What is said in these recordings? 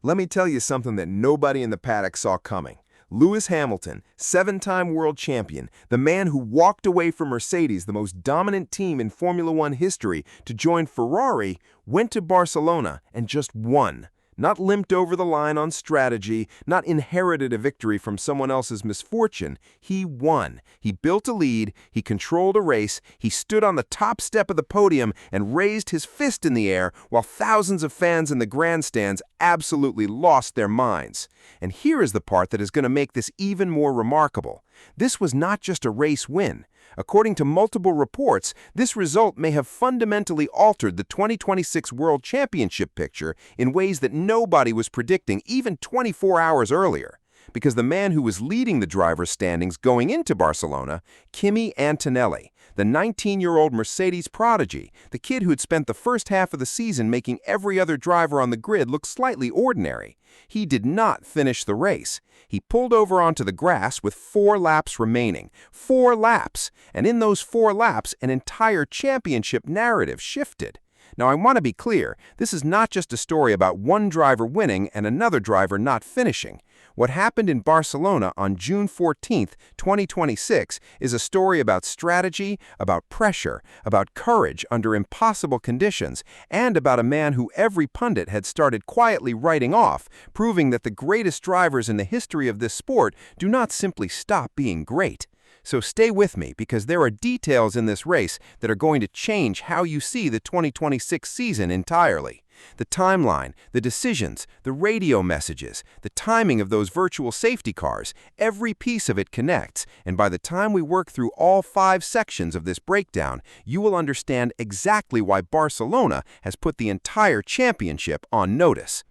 Let me tell you something that nobody in the paddock saw coming. Lewis Hamilton, seven-time world champion, the man who walked away from Mercedes, the most dominant team in Formula One history, to join Ferrari, went to Barcelona and just won. Not limped over the line on strategy, not inherited a victory from someone else's misfortune. He won. He built a lead, he controlled a race, he stood on the top step of the podium and raised his fist in the air while thousands of fans in the grandstands absolutely lost their minds. And here is the part that is going to make this even more remarkable. This was not just a race win. According to multiple reports, this result may have fundamentally altered the 2026 World Championship picture in ways that nobody was predicting even 24 hours earlier. Because the man who was leading the drivers' standings going into Barcelona, Kimi Antonelli, the 19-year-old Mercedes prodigy, the kid who had spent the first half of the season making every other driver on the grid look slightly ordinary, he did not finish the race. He pulled over onto the grass with 4 laps remaining. 4 laps! And in those 4 laps, an entire championship narrative shifted. Now, I want to be clear, this is not just a story about one driver winning and another driver not finishing. What happened in Barcelona on June 14, 2026 is a story about strategy, about pressure, about courage under impossible conditions, and about a man who every pundit had started quietly writing off, proving that the greatest drivers in the history of this sport do not simply stop being great. So stay with me, because there are details in this race that are going to change how you see the 2026 season entirely. The timeline, the decisions, the radio messages, the timing of those virtual safety cars, every piece of it connects, and by the time we work through all 5 sections of this breakdown, you will understand exactly why Barcelona has put the entire championship on notice.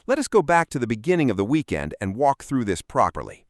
Let us go back to the beginning of the weekend and walk through this properly.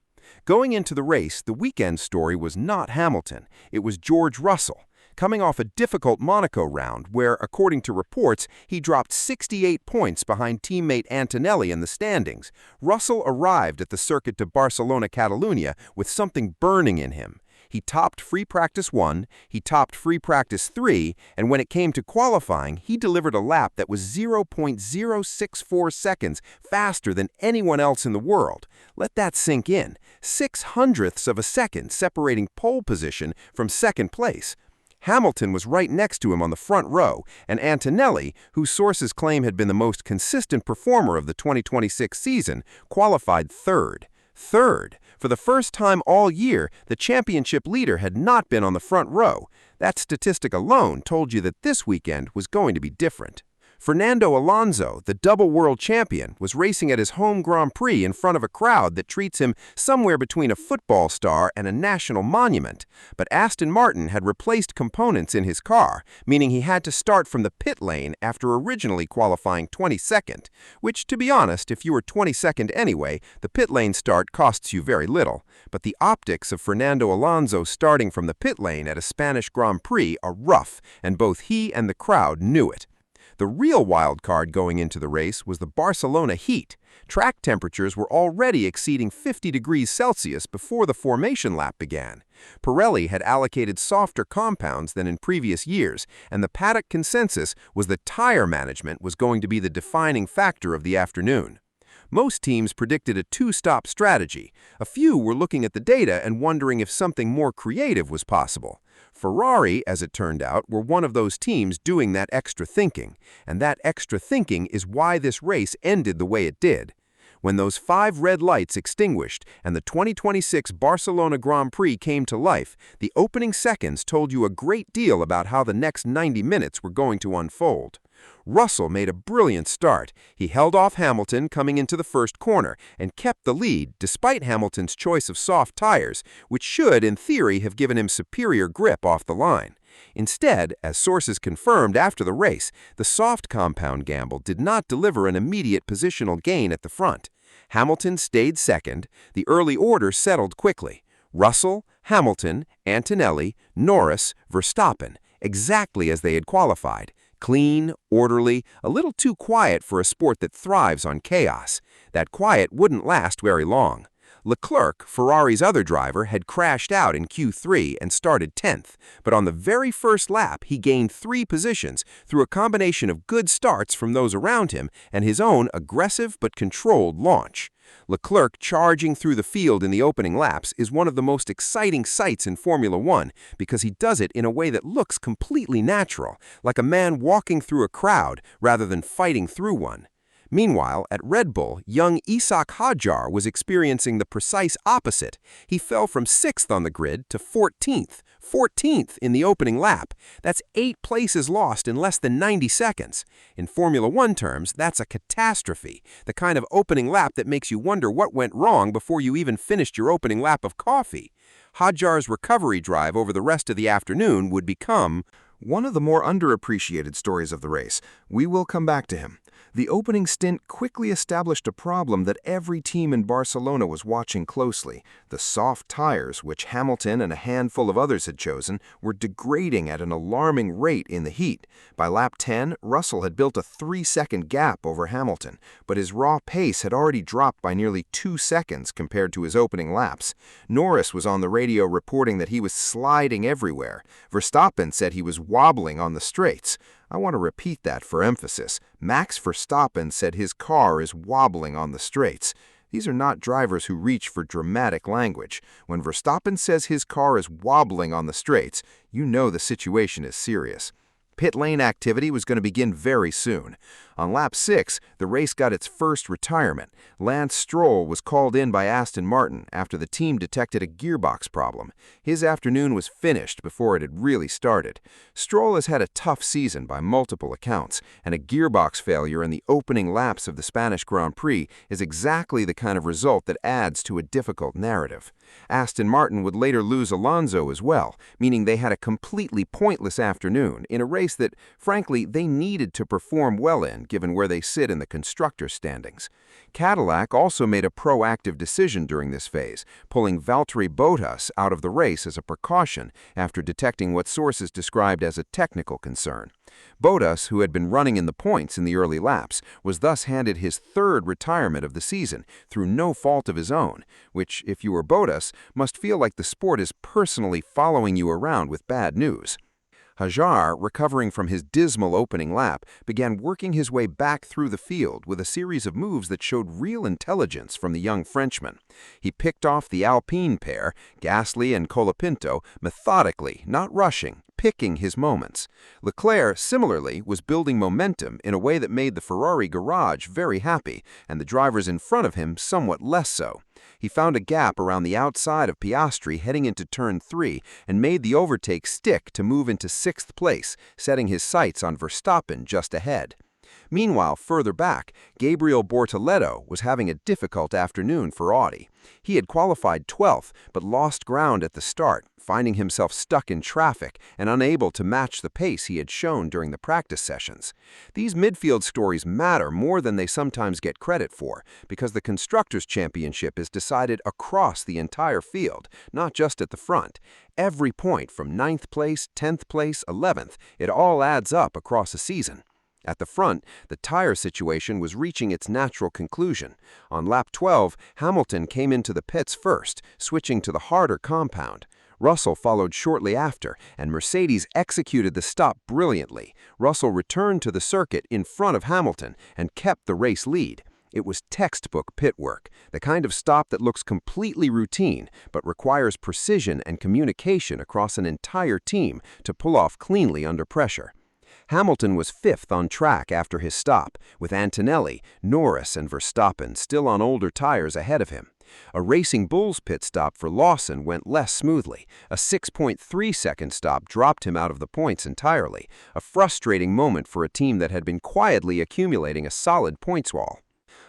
Going into the race, the weekend story was not Hamilton, it was George Russell, coming off a difficult Monaco round where, according to reports, he dropped 68 points behind teammate Antonelli in the standings. Russell arrived at the circuit to Barcelona-Catalunya with something burning in him. He topped free practice 1, he topped free practice 3, and when it came to qualifying, he delivered a lap that was 0.064 seconds faster than anyone else in the world. Let that sink in. 0.06 of a second separating pole position from second place. Hamilton was right next to him on the front row, and Antonelli, whose sources claim had been the most consistent performer of the 2026 season, qualified third. Third. For the first time all year, the championship leader had not been on the front row. That statistic alone told you that this weekend was going to be different. Fernando Alonso, the double world champion, was racing at his home Grand Prix in front of a crowd that treats him somewhere between a football star and a national monument. But Aston Martin had replaced components in his car, meaning he had to start from the pit lane after originally qualifying 22nd, which, to be honest, if you were 22nd anyway, the pit lane start costs you very little. But the optics of Fernando Alonso starting from the pit lane at a Spanish Grand Prix are rough, and both he and the crowd knew it. The real wild card going into the race was the Barcelona heat. Track temperatures were already exceeding 50 degrees Celsius before the formation lap began. Pirelli had allocated softer compounds than in previous years, and the paddock consensus was that tire management was going to be the defining factor of the afternoon. Most teams predicted a 2-stop strategy. A few were looking at the data and wondering if something more creative was possible. Ferrari, as it turned out, were one of those teams doing that extra thinking, and that extra thinking is why this race ended the way it did. When those 5 red lights extinguished and the 2026 Barcelona Grand Prix came to life, the opening seconds told you a great deal about how the next 90 minutes were going to unfold. Russell made a brilliant start. He held off Hamilton coming into the first corner and kept the lead despite Hamilton's choice of soft tires, which should, in theory, have given him superior grip off the line. Instead, as sources confirmed after the race, the soft compound gamble did not deliver an immediate positional gain at the front. Hamilton stayed second. The early order settled quickly. Russell, Hamilton, Antonelli, Norris, Verstappen, exactly as they had qualified. Clean, orderly, a little too quiet for a sport that thrives on chaos. That quiet wouldn't last very long. Leclerc, Ferrari's other driver, had crashed out in Q3 and started 10th, but on the very first lap he gained 3 positions through a combination of good starts from those around him and his own aggressive but controlled launch. Leclerc charging through the field in the opening laps is one of the most exciting sights in Formula One because he does it in a way that looks completely natural, like a man walking through a crowd rather than fighting through one. Meanwhile, at Red Bull, young Ishaq Hadjar was experiencing the precise opposite. He fell from 6th on the grid to 14th in the opening lap. That's 8 places lost in less than 90 seconds. In Formula One terms, that's a catastrophe, the kind of opening lap that makes you wonder what went wrong before you even finished your opening lap of coffee. Hadjar's recovery drive over the rest of the afternoon would become one of the more underappreciated stories of the race. We will come back to him. The opening stint quickly established a problem that every team in Barcelona was watching closely. The soft tires, which Hamilton and a handful of others had chosen, were degrading at an alarming rate in the heat. By lap 10, Russell had built a 3-second gap over Hamilton, but his raw pace had already dropped by nearly 2 seconds compared to his opening laps. Norris was on the radio reporting that he was sliding everywhere. Verstappen said he was wobbling on the straights. I want to repeat that for emphasis. Max Verstappen said his car is wobbling on the straights. These are not drivers who reach for dramatic language. When Verstappen says his car is wobbling on the straights, you know the situation is serious. Pit lane activity was going to begin very soon. On lap 6, the race got its first retirement. Lance Stroll was called in by Aston Martin after the team detected a gearbox problem. His afternoon was finished before it had really started. Stroll has had a tough season by multiple accounts, and a gearbox failure in the opening laps of the Spanish Grand Prix is exactly the kind of result that adds to a difficult narrative. Aston Martin would later lose Alonso as well, meaning they had a completely pointless afternoon in a race that, frankly, they needed to perform well in, given where they sit in the constructors' standings. Cadillac also made a proactive decision during this phase, pulling Valtteri Bottas out of the race as a precaution after detecting what sources described as a technical concern. Bottas, who had been running in the points in the early laps, was thus handed his 3rd retirement of the season through no fault of his own, which, if you were Bottas, must feel like the sport is personally following you around with bad news. Hadjar, recovering from his dismal opening lap, began working his way back through the field with a series of moves that showed real intelligence from the young Frenchman. He picked off the Alpine pair, Gasly and Colapinto, methodically, not rushing, picking his moments. Leclerc, similarly, was building momentum in a way that made the Ferrari garage very happy, and the drivers in front of him somewhat less so. He found a gap around the outside of Piastri heading into turn 3 and made the overtake stick to move into 6th place, setting his sights on Verstappen just ahead. Meanwhile, further back, Gabriel Bortoleto was having a difficult afternoon for Audi. He had qualified 12th, but lost ground at the start, finding himself stuck in traffic and unable to match the pace he had shown during the practice sessions. These midfield stories matter more than they sometimes get credit for, because the Constructors' Championship is decided across the entire field, not just at the front. Every point from 9th place, 10th place, 11th, it all adds up across a season. At the front, the tire situation was reaching its natural conclusion. On lap 12, Hamilton came into the pits first, switching to the harder compound. Russell followed shortly after, and Mercedes executed the stop brilliantly. Russell returned to the circuit in front of Hamilton and kept the race lead. It was textbook pit work, the kind of stop that looks completely routine but requires precision and communication across an entire team to pull off cleanly under pressure. Hamilton was 5th on track after his stop, with Antonelli, Norris, and Verstappen still on older tires ahead of him. A Racing Bulls pit stop for Lawson went less smoothly. A 6.3-second stop dropped him out of the points entirely, a frustrating moment for a team that had been quietly accumulating a solid points wall.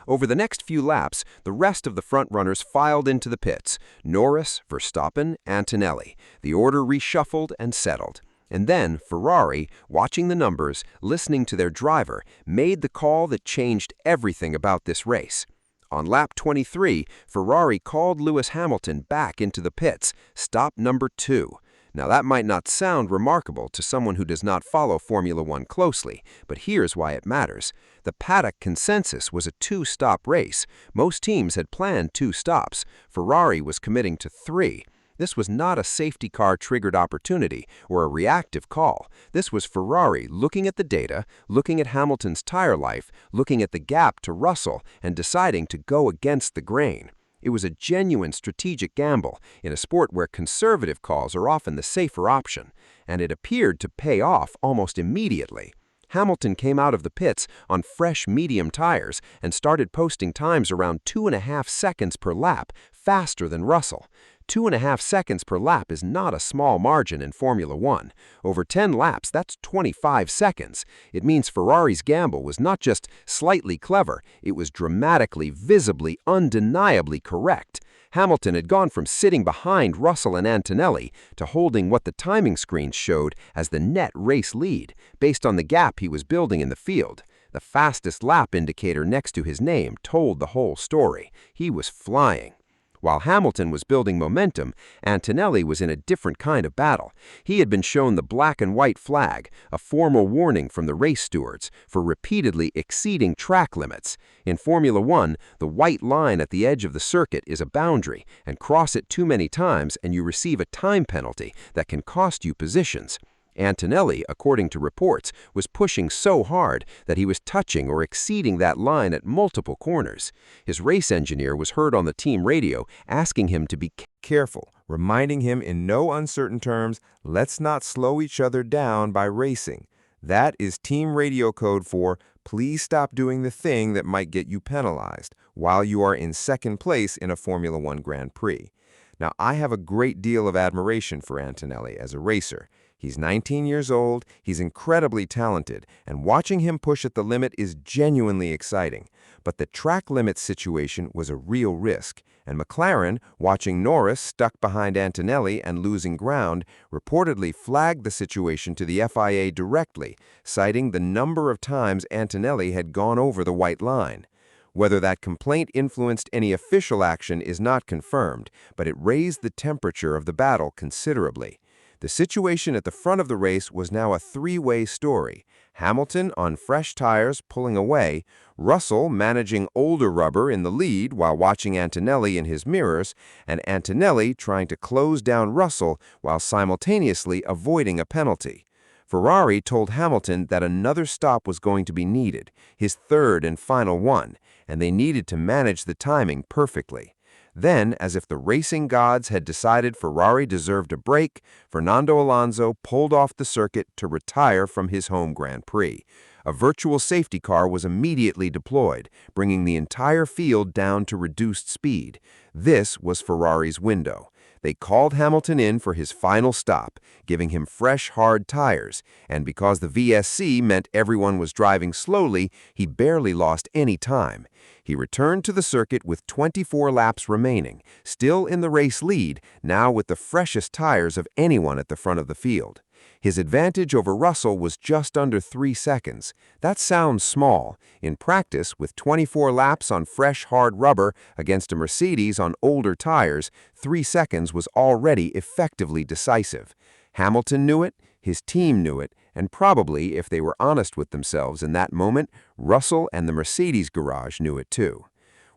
Over the next few laps, the rest of the front-runners filed into the pits: Norris, Verstappen, Antonelli. The order reshuffled and settled. And then Ferrari, watching the numbers, listening to their driver, made the call that changed everything about this race. On lap 23, Ferrari called Lewis Hamilton back into the pits, stop number 2. Now that might not sound remarkable to someone who does not follow Formula One closely, but here's why it matters. The paddock consensus was a two-stop race. Most teams had planned 2 stops. Ferrari was committing to 3. This was not a safety car-triggered opportunity or a reactive call. This was Ferrari looking at the data, looking at Hamilton's tire life, looking at the gap to Russell, and deciding to go against the grain. It was a genuine strategic gamble in a sport where conservative calls are often the safer option, and it appeared to pay off almost immediately. Hamilton came out of the pits on fresh medium tires and started posting times around 2.5 seconds per lap, faster than Russell. 2.5 seconds per lap is not a small margin in Formula One. Over 10 laps, that's 25 seconds. It means Ferrari's gamble was not just slightly clever, it was dramatically, visibly, undeniably correct. Hamilton had gone from sitting behind Russell and Antonelli to holding what the timing screens showed as the net race lead, based on the gap he was building in the field. The fastest lap indicator next to his name told the whole story. He was flying. While Hamilton was building momentum, Antonelli was in a different kind of battle. He had been shown the black and white flag, a formal warning from the race stewards for repeatedly exceeding track limits. In Formula One, the white line at the edge of the circuit is a boundary, and cross it too many times and you receive a time penalty that can cost you positions. Antonelli, according to reports, was pushing so hard that he was touching or exceeding that line at multiple corners. His race engineer was heard on the team radio asking him to be Careful, reminding him in no uncertain terms, let's not slow each other down by racing. That is team radio code for, please stop doing the thing that might get you penalized while you are in second place in a Formula One Grand Prix. Now, I have a great deal of admiration for Antonelli as a racer. He's 19 years old, he's incredibly talented, and watching him push at the limit is genuinely exciting. But the track limit situation was a real risk, and McLaren, watching Norris stuck behind Antonelli and losing ground, reportedly flagged the situation to the FIA directly, citing the number of times Antonelli had gone over the white line. Whether that complaint influenced any official action is not confirmed, but it raised the temperature of the battle considerably. The situation at the front of the race was now a three-way story. Hamilton on fresh tires pulling away, Russell managing older rubber in the lead while watching Antonelli in his mirrors, and Antonelli trying to close down Russell while simultaneously avoiding a penalty. Ferrari told Hamilton that another stop was going to be needed, his third and final one, and they needed to manage the timing perfectly. Then, as if the racing gods had decided Ferrari deserved a break, Fernando Alonso pulled off the circuit to retire from his home Grand Prix. A virtual safety car was immediately deployed, bringing the entire field down to reduced speed. This was Ferrari's window. They called Hamilton in for his final stop, giving him fresh, hard tires, and because the VSC meant everyone was driving slowly, he barely lost any time. He returned to the circuit with 24 laps remaining, still in the race lead, now with the freshest tires of anyone at the front of the field. His advantage over Russell was just under 3 seconds. That sounds small. In practice, with 24 laps on fresh, hard rubber against a Mercedes on older tires, 3 seconds was already effectively decisive. Hamilton knew it, his team knew it, and probably, if they were honest with themselves in that moment, Russell and the Mercedes garage knew it too.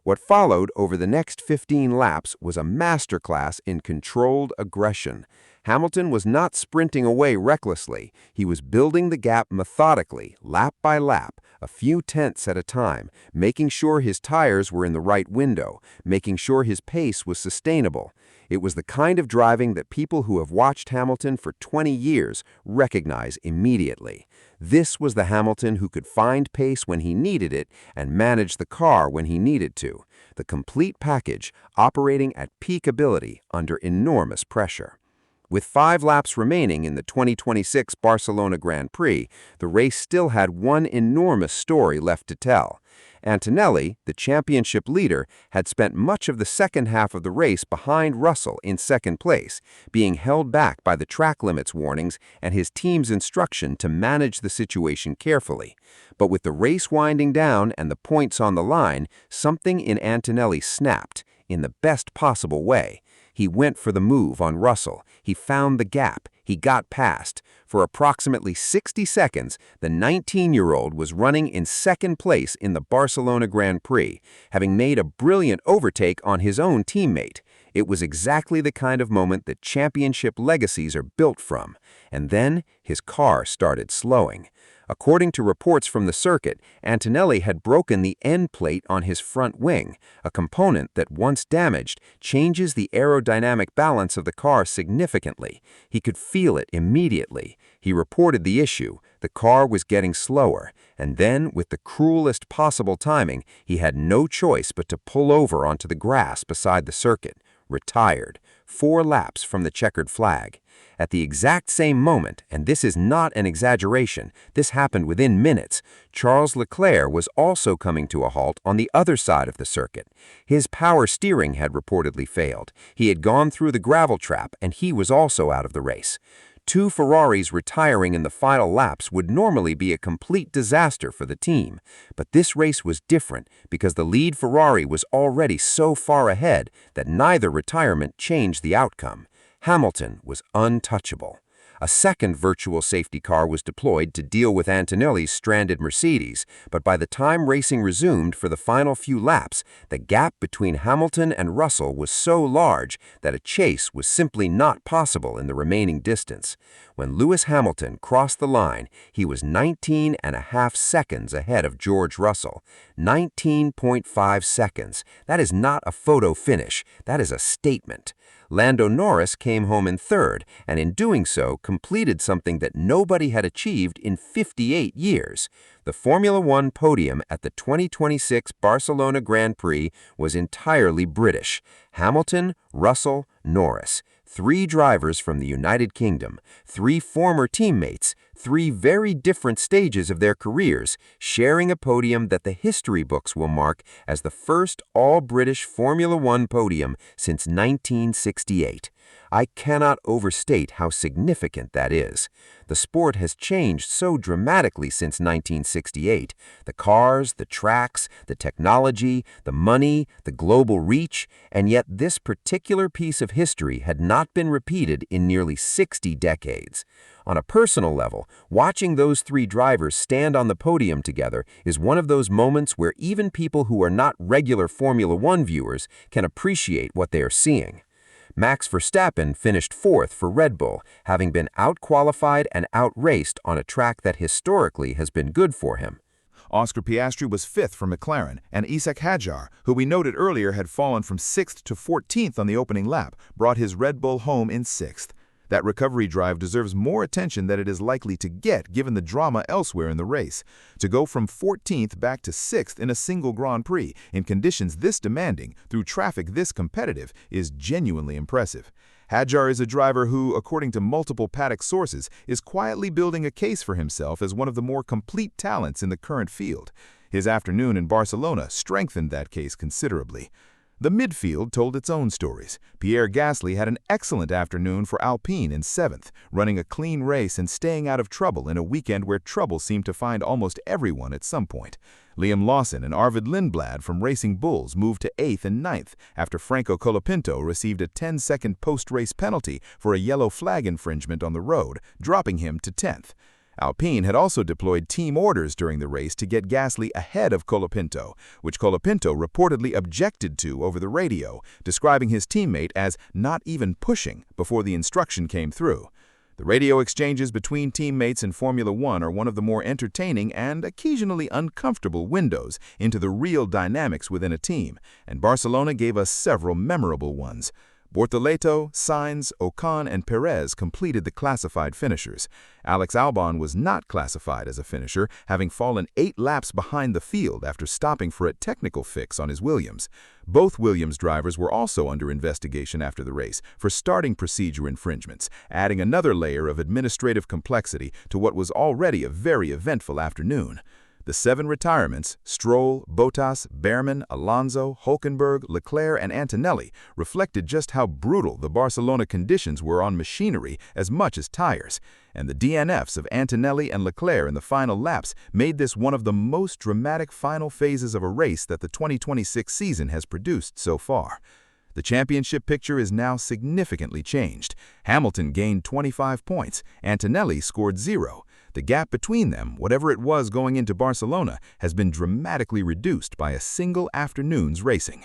What followed over the next 15 laps was a masterclass in controlled aggression. Hamilton was not sprinting away recklessly. He was building the gap methodically, lap by lap, a few tenths at a time, making sure his tires were in the right window, making sure his pace was sustainable. It was the kind of driving that people who have watched Hamilton for 20 years recognize immediately. This was the Hamilton who could find pace when he needed it and manage the car when he needed to. The complete package operating at peak ability under enormous pressure. With 5 laps remaining in the 2026 Barcelona Grand Prix, the race still had one enormous story left to tell. Antonelli, the championship leader, had spent much of the second half of the race behind Russell in second place, being held back by the track limits warnings and his team's instruction to manage the situation carefully. But with the race winding down and the points on the line, something in Antonelli snapped, in the best possible way. He went for the move on Russell. He found the gap. He got past. For approximately 60 seconds, the 19-year-old was running in second place in the Barcelona Grand Prix, having made a brilliant overtake on his own teammate. It was exactly the kind of moment that championship legacies are built from. And then his car started slowing. According to reports from the circuit, Antonelli had broken the end plate on his front wing, a component that, once damaged, changes the aerodynamic balance of the car significantly. He could feel it immediately. He reported the issue. The car was getting slower, and then, with the cruelest possible timing, he had no choice but to pull over onto the grass beside the circuit. Retired, 4 laps from the checkered flag. At the exact same moment, and this is not an exaggeration, this happened within minutes, Charles Leclerc was also coming to a halt on the other side of the circuit. His power steering had reportedly failed. He had gone through the gravel trap, and he was also out of the race. 2 Ferraris retiring in the final laps would normally be a complete disaster for the team. But this race was different because the lead Ferrari was already so far ahead that neither retirement changed the outcome. Hamilton was untouchable. A second virtual safety car was deployed to deal with Antonelli's stranded Mercedes, but by the time racing resumed for the final few laps, the gap between Hamilton and Russell was so large that a chase was simply not possible in the remaining distance. When Lewis Hamilton crossed the line, he was 19.5 seconds ahead of George Russell. 19.5 seconds. That is not a photo finish. That is a statement. Lando Norris came home in third, and in doing so, completed something that nobody had achieved in 58 years. The Formula One podium at the 2026 Barcelona Grand Prix was entirely British. Hamilton, Russell, Norris. 3 drivers from the United Kingdom, 3 former teammates, 3 very different stages of their careers, sharing a podium that the history books will mark as the first all-British Formula One podium since 1968. I cannot overstate how significant that is. The sport has changed so dramatically since 1968. The cars, the tracks, the technology, the money, the global reach, and yet this particular piece of history had not been repeated in nearly 60 decades. On a personal level, watching those 3 drivers stand on the podium together is one of those moments where even people who are not regular Formula One viewers can appreciate what they are seeing. Max Verstappen finished 4th for Red Bull, having been outqualified and outraced on a track that historically has been good for him. Oscar Piastri was 5th for McLaren, and Isack Hadjar, who we noted earlier had fallen from 6th to 14th on the opening lap, brought his Red Bull home in 6th. That recovery drive deserves more attention than it is likely to get given the drama elsewhere in the race. To go from 14th back to 6th in a single Grand Prix, in conditions this demanding, through traffic this competitive, is genuinely impressive. Hadjar is a driver who, according to multiple paddock sources, is quietly building a case for himself as one of the more complete talents in the current field. His afternoon in Barcelona strengthened that case considerably. The midfield told its own stories. Pierre Gasly had an excellent afternoon for Alpine in 7th, running a clean race and staying out of trouble in a weekend where trouble seemed to find almost everyone at some point. Liam Lawson and Arvid Lindblad from Racing Bulls moved to 8th and 9th after Franco Colapinto received a 10-second post-race penalty for a yellow flag infringement on the road, dropping him to 10th. Alpine had also deployed team orders during the race to get Gasly ahead of Colapinto, which Colapinto reportedly objected to over the radio, describing his teammate as not even pushing before the instruction came through. The radio exchanges between teammates in Formula One are one of the more entertaining and occasionally uncomfortable windows into the real dynamics within a team, and Barcelona gave us several memorable ones. Bortoleto, Sainz, Ocon, and Perez completed the classified finishers. Alex Albon was not classified as a finisher, having fallen 8 laps behind the field after stopping for a technical fix on his Williams. Both Williams drivers were also under investigation after the race for starting procedure infringements, adding another layer of administrative complexity to what was already a very eventful afternoon. The 7 retirements, Stroll, Bottas, Behrman, Alonso, Hülkenberg, Leclerc, and Antonelli, reflected just how brutal the Barcelona conditions were on machinery as much as tires, and the DNFs of Antonelli and Leclerc in the final laps made this one of the most dramatic final phases of a race that the 2026 season has produced so far. The championship picture is now significantly changed. Hamilton gained 25 points, Antonelli scored 0. The gap between them, whatever it was going into Barcelona, has been dramatically reduced by a single afternoon's racing.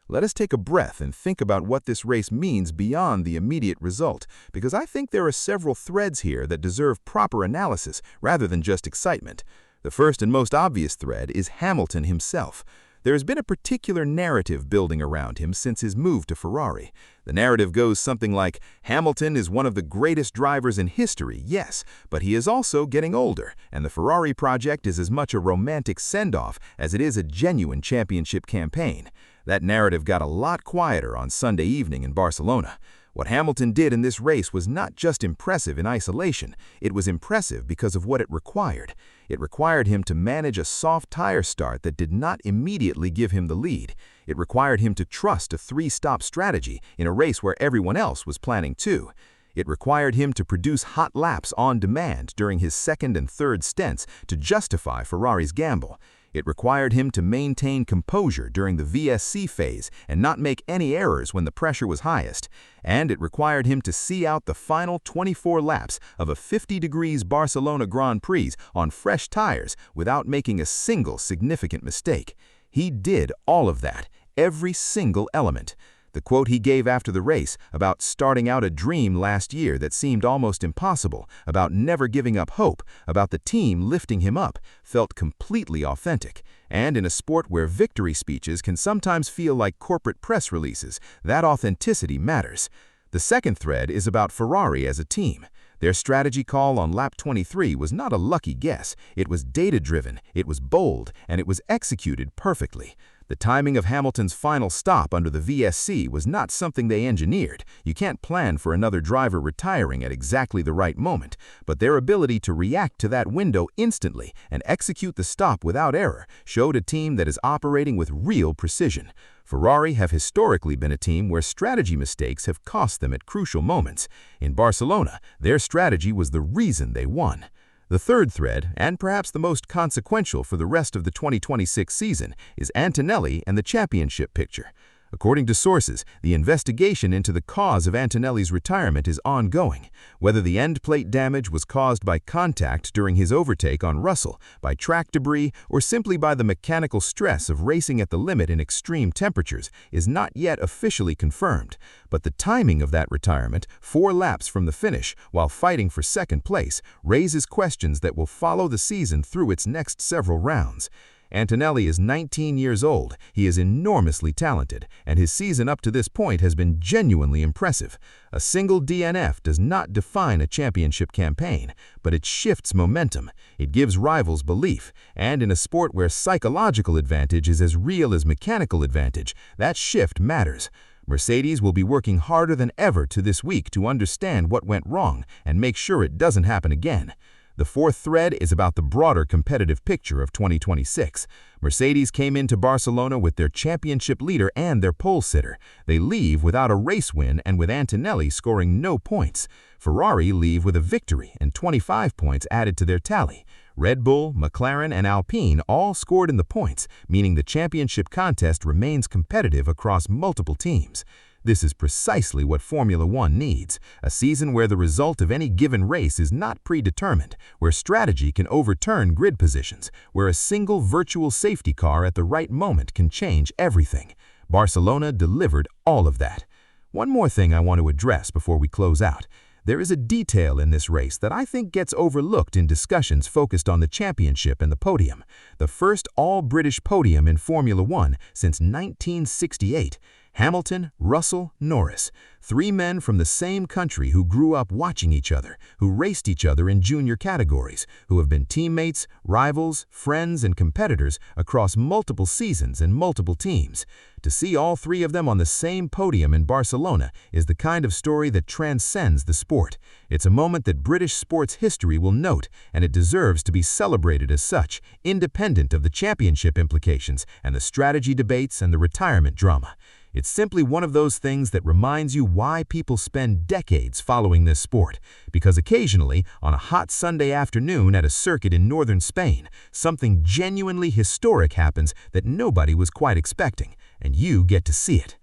Let us take a breath and think about what this race means beyond the immediate result, because I think there are several threads here that deserve proper analysis rather than just excitement. The first and most obvious thread is Hamilton himself. There has been a particular narrative building around him since his move to Ferrari. The narrative goes something like, Hamilton is one of the greatest drivers in history, yes, but he is also getting older, and the Ferrari project is as much a romantic send-off as it is a genuine championship campaign. That narrative got a lot quieter on Sunday evening in Barcelona. What Hamilton did in this race was not just impressive in isolation, it was impressive because of what it required. It required him to manage a soft tire start that did not immediately give him the lead. It required him to trust a 3-stop strategy in a race where everyone else was planning 2. It required him to produce hot laps on demand during his second and third stints to justify Ferrari's gamble. It required him to maintain composure during the VSC phase and not make any errors when the pressure was highest. And it required him to see out the final 24 laps of a 50 degrees Barcelona Grand Prix on fresh tires without making a single significant mistake. He did all of that, every single element. The quote he gave after the race about starting out a dream last year that seemed almost impossible, about never giving up hope, about the team lifting him up, felt completely authentic. And in a sport where victory speeches can sometimes feel like corporate press releases, that authenticity matters. The second thread is about Ferrari as a team. Their strategy call on lap 23 was not a lucky guess. It was data-driven, it was bold, and it was executed perfectly. The timing of Hamilton's final stop under the VSC was not something they engineered. You can't plan for another driver retiring at exactly the right moment, but their ability to react to that window instantly and execute the stop without error showed a team that is operating with real precision. Ferrari have historically been a team where strategy mistakes have cost them at crucial moments. In Barcelona, their strategy was the reason they won. The third thread, and perhaps the most consequential for the rest of the 2026 season, is Antonelli and the championship picture. According to sources, the investigation into the cause of Antonelli's retirement is ongoing. Whether the end plate damage was caused by contact during his overtake on Russell, by track debris, or simply by the mechanical stress of racing at the limit in extreme temperatures is not yet officially confirmed. But the timing of that retirement, 4 laps from the finish, while fighting for second place, raises questions that will follow the season through its next several rounds. Antonelli is 19 years old, he is enormously talented, and his season up to this point has been genuinely impressive. A single DNF does not define a championship campaign, but it shifts momentum, it gives rivals belief, and in a sport where psychological advantage is as real as mechanical advantage, that shift matters. Mercedes will be working harder than ever this week to understand what went wrong and make sure it doesn't happen again. The fourth thread is about the broader competitive picture of 2026. Mercedes came into Barcelona with their championship leader and their pole sitter. They leave without a race win and with Antonelli scoring no points. Ferrari leave with a victory and 25 points added to their tally. Red Bull, McLaren, and Alpine all scored in the points, meaning the championship contest remains competitive across multiple teams. This is precisely what Formula One needs, a season where the result of any given race is not predetermined, where strategy can overturn grid positions, where a single virtual safety car at the right moment can change everything. Barcelona delivered all of that. One more thing I want to address before we close out. There is a detail in this race that I think gets overlooked in discussions focused on the championship and the podium. The first all-British podium in Formula One since 1968. Hamilton, Russell, Norris, 3 men from the same country who grew up watching each other, who raced each other in junior categories, who have been teammates, rivals, friends, and competitors across multiple seasons and multiple teams. To see all 3 of them on the same podium in Barcelona is the kind of story that transcends the sport. It's a moment that British sports history will note, and it deserves to be celebrated as such, independent of the championship implications and the strategy debates and the retirement drama. It's simply one of those things that reminds you why people spend decades following this sport, because occasionally, on a hot Sunday afternoon at a circuit in northern Spain, something genuinely historic happens that nobody was quite expecting, and you get to see it.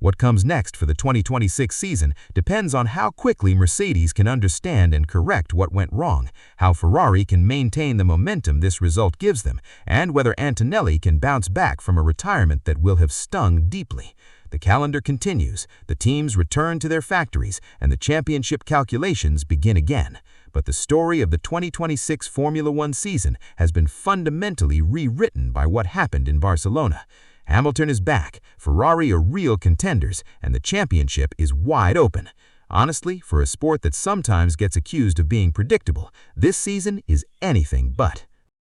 What comes next for the 2026 season depends on how quickly Mercedes can understand and correct what went wrong, how Ferrari can maintain the momentum this result gives them, and whether Antonelli can bounce back from a retirement that will have stung deeply. The calendar continues, the teams return to their factories, and the championship calculations begin again. But the story of the 2026 Formula One season has been fundamentally rewritten by what happened in Barcelona. Hamilton is back, Ferrari are real contenders, and the championship is wide open. Honestly, for a sport that sometimes gets accused of being predictable, this season is anything but.